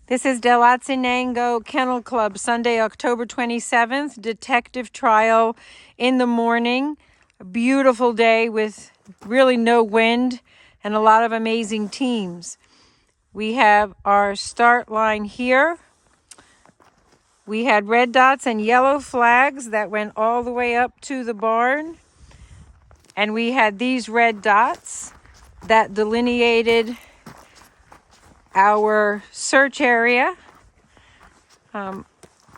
This is Otse Nango Kennel Club, Sunday, October 27th, detective trial in the morning. A beautiful day with really no wind and a lot of amazing teams. We have our start line here. We had red dots and yellow flags that went all the way up to the barn. And we had these red dots that delineated our search area.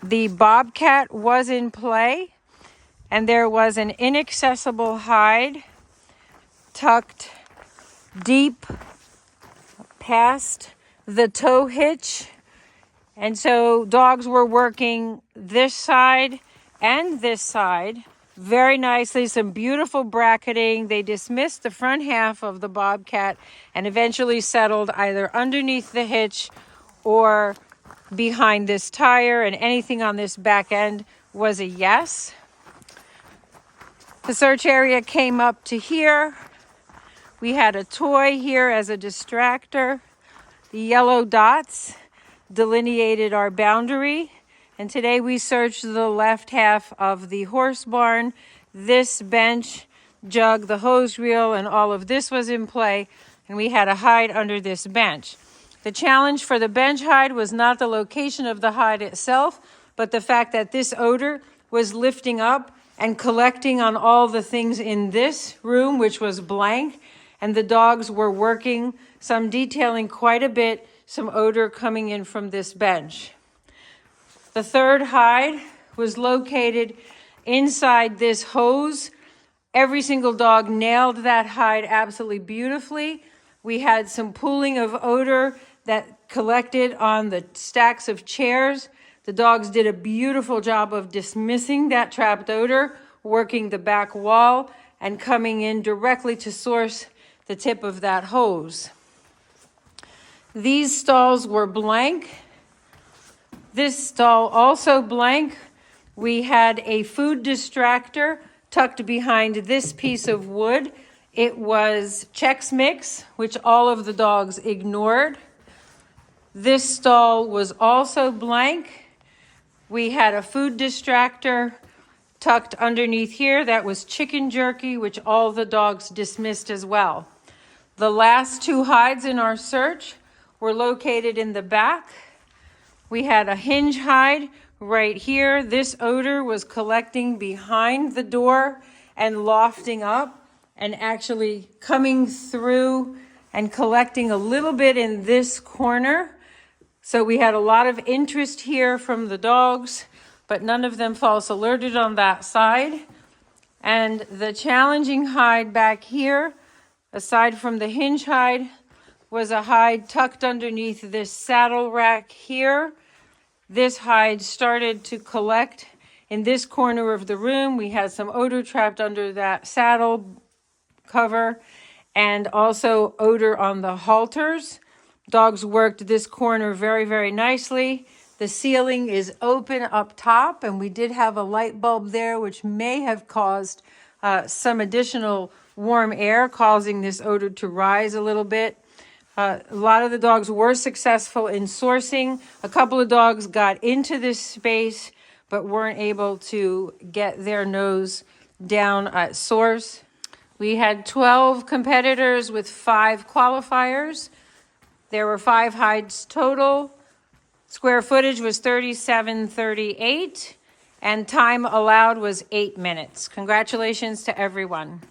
The bobcat was in play, and there was an inaccessible hide tucked deep past the tow hitch. And so dogs were working this side and this side very nicely, some beautiful bracketing. They dismissed the front half of the bobcat and eventually settled either underneath the hitch or behind this tire, and anything on this back end was a yes. The search area came up to here. We had a toy here as a distractor. The yellow dots delineated our boundary. And today we searched the left half of the horse barn. This bench, jug, the hose reel, and all of this was in play. And we had a hide under this bench. The challenge for the bench hide was not the location of the hide itself, but the fact that this odor was lifting up and collecting on all the things in this room, which was blank. And the dogs were working, some detailing quite a bit, some odor coming in from this bench. The third hide was located inside this hose. Every single dog nailed that hide absolutely beautifully. We had some pooling of odor that collected on the stacks of chairs. The dogs did a beautiful job of dismissing that trapped odor, working the back wall, and coming in directly to source the tip of that hose. These stalls were blank. This stall also blank. We had a food distractor tucked behind this piece of wood. It was Chex Mix, which all of the dogs ignored. This stall was also blank. We had a food distractor tucked underneath here. That was chicken jerky, which all the dogs dismissed as well. The last two hides in our search were located in the back. We had a hinge hide right here. This odor was collecting behind the door and lofting up and actually coming through and collecting a little bit in this corner. So we had a lot of interest here from the dogs, but none of them false alerted on that side. And the challenging hide back here, aside from the hinge hide, was a hide tucked underneath this saddle rack here. This hide started to collect in this corner of the room. We had some odor trapped under that saddle cover and also odor on the halters. Dogs worked this corner very, very nicely. The ceiling is open up top, and we did have a light bulb there, which may have caused some additional warm air, causing this odor to rise a little bit. A lot of the dogs were successful in sourcing. A couple of dogs got into this space, but weren't able to get their nose down at source. We had 12 competitors with 5 qualifiers. There were 5 hides total. Square footage was 3738, and time allowed was 8 minutes. Congratulations to everyone.